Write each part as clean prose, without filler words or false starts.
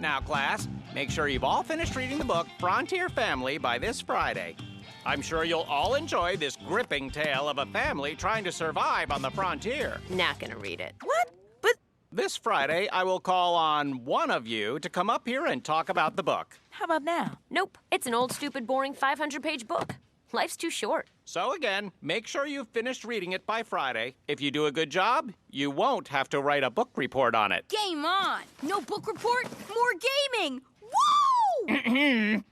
now, class. Make sure you've all finished reading the book Frontier Family by this Friday. I'm sure you'll all enjoy this gripping tale of a family trying to survive on the frontier. Not gonna read it. What? But This Friday, I will call on one of you to come up here and talk about the book. how about now? Nope. It's an old, stupid, boring 500-page book. Life's too short. So again, make sure you've finished reading it by Friday. If you do a good job, you won't have to write a book report on it. Game on! No book report, more gaming! Woo!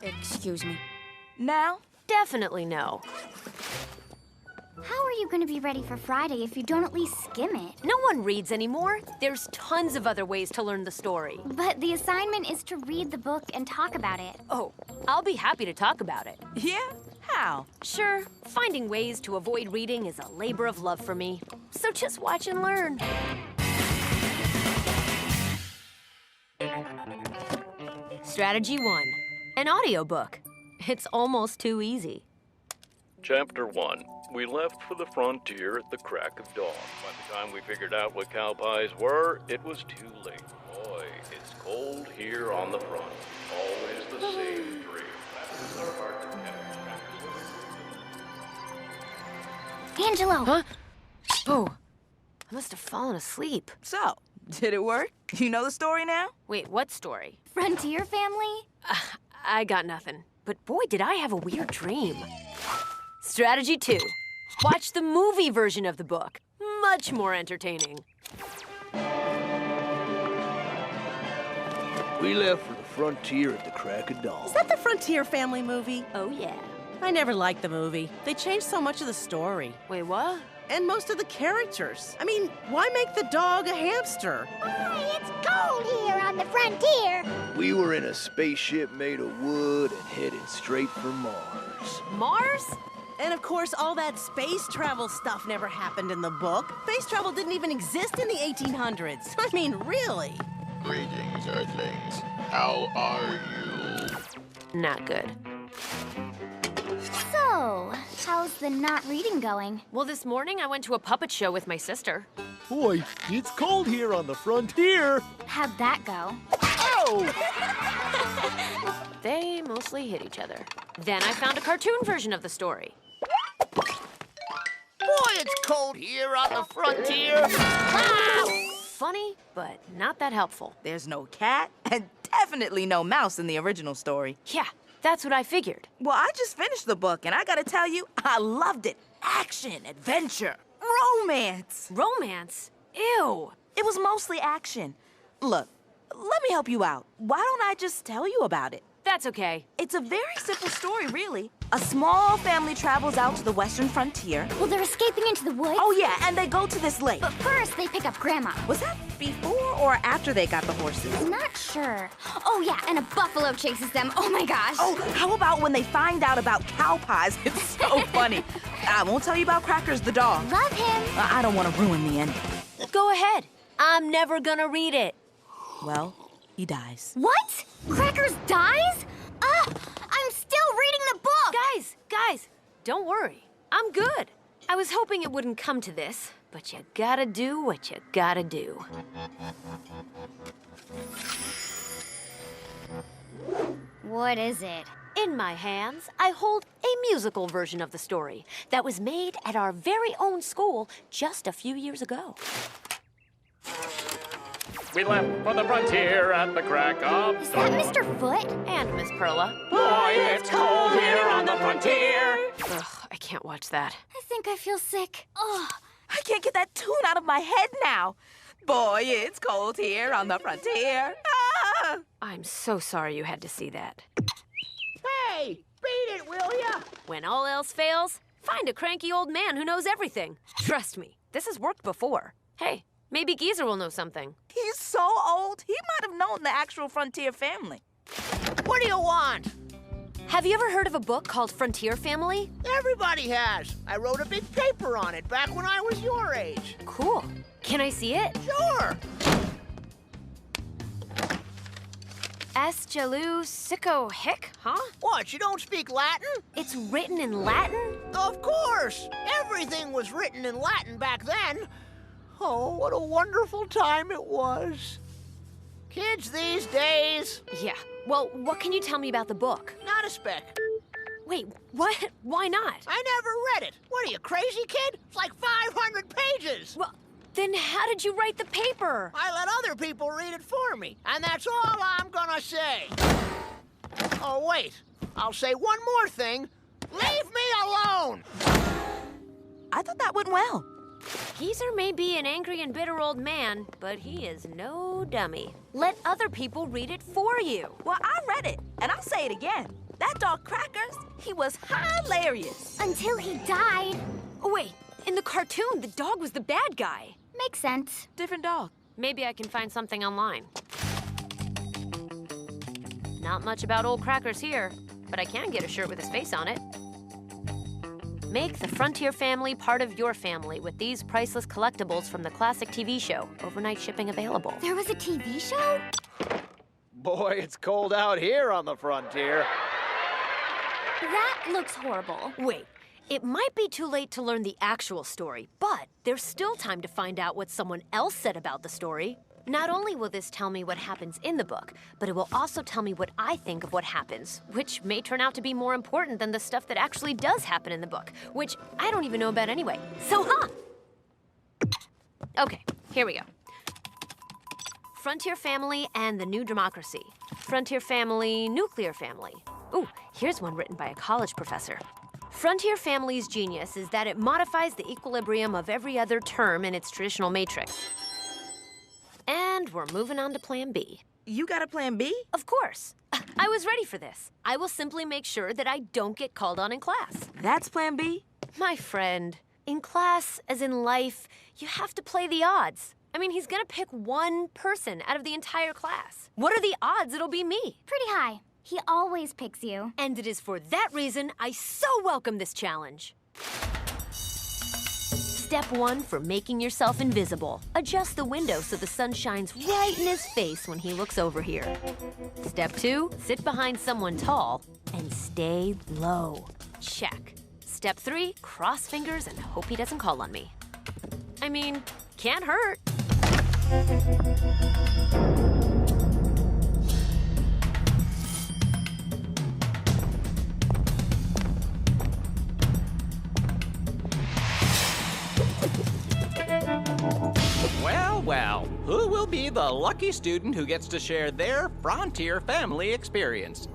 Excuse me. Now? Definitely no. How are you going to be ready for Friday if you don't at least skim it? No one reads anymore. There's tons of other ways to learn the story. But the assignment is to read the book and talk about it. Oh, I'll be happy to talk about it. Yeah? How? Sure, finding ways to avoid reading is a labor of love for me. So just watch and learn. Strategy 1. An audiobook. It's almost too easy. Chapter 1. We left for the frontier at the crack of dawn. By the time we figured out what cow pies were, it was too late. Boy, it's cold here on the front. Always the same dream. That's our heart to Angelo! Huh? Oh, I must have fallen asleep. So, did it work? You know the story now? Wait, what story? Frontier family? I got nothing. But boy, did I have a weird dream. Strategy 2. Watch the movie version of the book. Much more entertaining. We left for the frontier at the crack of dawn. Is that the Frontier Family movie? Oh, yeah. I never liked the movie. They changed so much of the story. Wait, what? And most of the characters. I mean, why make the dog a hamster? Boy, it's cold here on the frontier. We were in a spaceship made of wood and headed straight for Mars. Mars? And of course, all that space travel stuff never happened in the book. Space travel didn't even exist in the 1800s. I mean, really? Greetings, Earthlings. How are you? Not good. So, how's the not reading going? Well, this morning I went to a puppet show with my sister. Boy, it's cold here on the frontier. How'd that go? Oh! They mostly hit each other. Then I found a cartoon version of the story. Boy, it's cold here on the frontier. Funny, but not that helpful. There's no cat and definitely no mouse in the original story. Yeah, that's what I figured. Well, I just finished the book, and I gotta tell you, I loved it. Action, adventure, romance. Romance? Ew. It was mostly action. Look, let me help you out. Why don't I just tell you about it? That's okay. It's a very simple story, really. A small family travels out to the western frontier. Well, they're escaping into the woods. Oh, yeah, and they go to this lake. But first, they pick up Grandma. Was that before or after they got the horses? Not sure. Oh, yeah, and a buffalo chases them. Oh, my gosh. Oh, how about when they find out about cow pies? It's so funny. I won't tell you about Crackers the dog. Love him. I don't want to ruin the ending. Go ahead. I'm never gonna read it. Well, he dies. What? Crackers dies? I'm still reading the book. Guys, don't worry. I'm good. I was hoping it wouldn't come to this, but you gotta do what you gotta do. What is it? In my hands, I hold a musical version of the story that was made at our very own school just a few years ago. We left for the frontier at the crack of Is that Mr. Foot? And Miss Perla. Boy, it's cold here on the frontier. Ugh, I can't watch that. I think I feel sick. Oh, I can't get that tune out of my head now. Boy, it's cold here on the frontier. Ah! I'm so sorry you had to see that. Hey, beat it, will ya? When all else fails, find a cranky old man who knows everything. Trust me, this has worked before. Hey, maybe Geezer will know something. He's so old, he might have known the actual Frontier family. What do you want? Have you ever heard of a book called Frontier Family? Everybody has. I wrote a big paper on it back when I was your age. Cool. Can I see it? Sure. Angelo Sicko Hick, huh? What, you don't speak Latin? It's written in Latin? Of course. Everything was written in Latin back then. Oh, what a wonderful time it was. Kids these days, Yeah. Well, what can you tell me about the book? not a speck. Wait, what? Why not? I never read it. What are you, crazy, kid? It's like 500 pages. Well, then how did you write the paper? I let other people read it for me, and that's all I'm gonna say. Oh, wait. I'll say one more thing. Leave me alone! I thought that went well. Geezer may be an angry and bitter old man, but he is no dummy. Let other people read it for you. Well, I read it, and I'll say it again. That dog Crackers, he was hilarious. Until he died. Oh, wait, in the cartoon, the dog was the bad guy. Makes sense. Different dog. Maybe I can find something online. Not much about old Crackers here, but I can get a shirt with his face on it. Make the Frontier family part of your family with these priceless collectibles from the classic TV show. Overnight shipping available. There was a TV show? Boy, it's cold out here on the frontier. That looks horrible. Wait, it might be too late to learn the actual story, but there's still time to find out what someone else said about the story. Not only will this tell me what happens in the book, but it will also tell me what I think of what happens, which may turn out to be more important than the stuff that actually does happen in the book, which I don't even know about anyway. So, Okay, here we go. Frontier Family and the New Democracy. Frontier Family, Nuclear Family. Ooh, here's one written by a college professor. Frontier Family's genius is that it modifies the equilibrium of every other term in its traditional matrix. And we're moving on to Plan B. You got a plan B? Of course. I was ready for this. I will simply make sure that I don't get called on in class. That's plan B? My friend, in class, as in life, you have to play the odds. I mean, he's gonna pick one person out of the entire class. What are the odds it'll be me? Pretty high. He always picks you. And it is for that reason I so welcome this challenge. Step 1 for making yourself invisible. Adjust the window so the sun shines right in his face when he looks over here. Step 2, sit behind someone tall and stay low. Check. Step 3, cross fingers and hope he doesn't call on me. I mean, can't hurt. Well, well, who will be the lucky student who gets to share their Frontier family experience?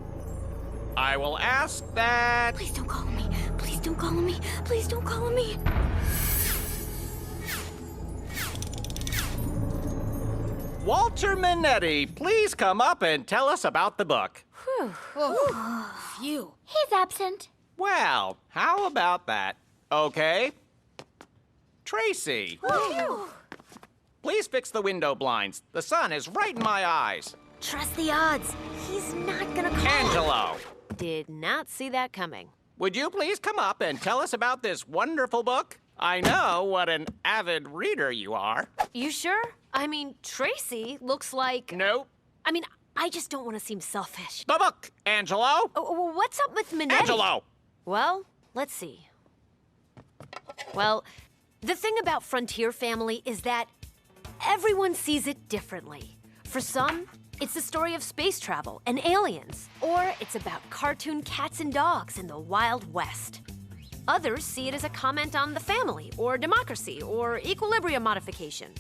I will ask that... Please don't call me. Please don't call me. Please don't call me. Walter Minetti, please come up and tell us about the book. Phew. He's absent. Well, how about that? Okay. Tracy, please fix the window blinds. The sun is right in my eyes. Trust the odds. He's not gonna call. Angelo, Did not see that coming. would you please come up and tell us about this wonderful book? I know what an avid reader you are. You sure? I mean, Tracy looks like... Nope. I mean, I just don't want to seem selfish. The book, Angelo. Oh, what's up with Minetti? Angelo. Well, let's see. Well, the thing about Frontier Family is that everyone sees it differently. For some, it's the story of space travel and aliens, or it's about cartoon cats and dogs in the Wild West. Others see it as a comment on the family, or democracy, or equilibrium modification.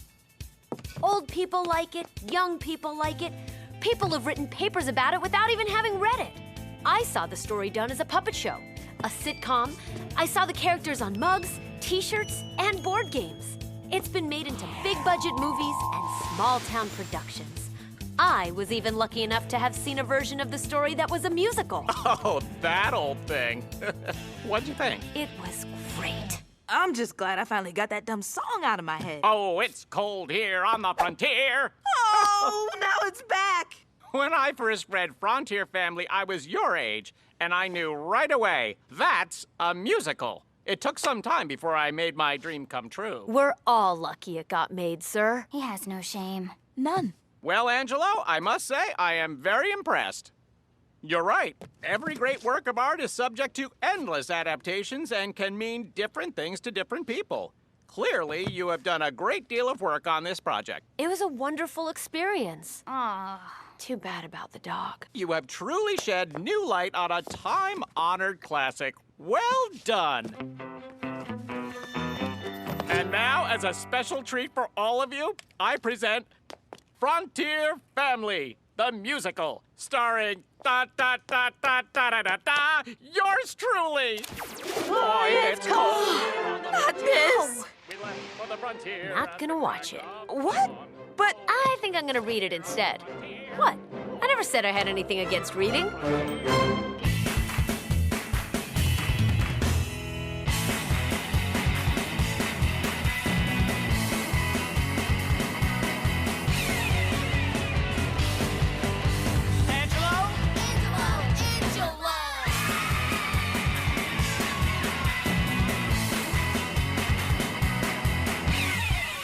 Old people like it, young people like it. People have written papers about it without even having read it. I saw the story done as a puppet show, a sitcom. I saw the characters on mugs, t-shirts, and board games. It's been made into big-budget movies and small-town productions. I was even lucky enough to have seen a version of the story that was a musical. Oh, that old thing. What'd you think? It was great. I'm just glad I finally got that dumb song out of my head. Oh, it's cold here on the frontier. Oh, now it's back. When I first read Frontier Family, I was your age, and I knew right away that's a musical. It took some time before I made my dream come true. We're all lucky it got made, sir. He has no shame. None. Well, Angelo, I must say I am very impressed. You're right. Every great work of art is subject to endless adaptations and can mean different things to different people. Clearly, you have done a great deal of work on this project. It was a wonderful experience. Aw. Too bad about the dog. You have truly shed new light on a time-honored classic. Well done. And now, as a special treat for all of you, I present Frontier Family, the musical, starring yours truly. Boy, it's cold. Not this! We left for the frontier. Not gonna watch it. What? But I think I'm gonna read it instead. What? I never said I had anything against reading.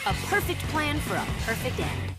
A perfect plan for a perfect end.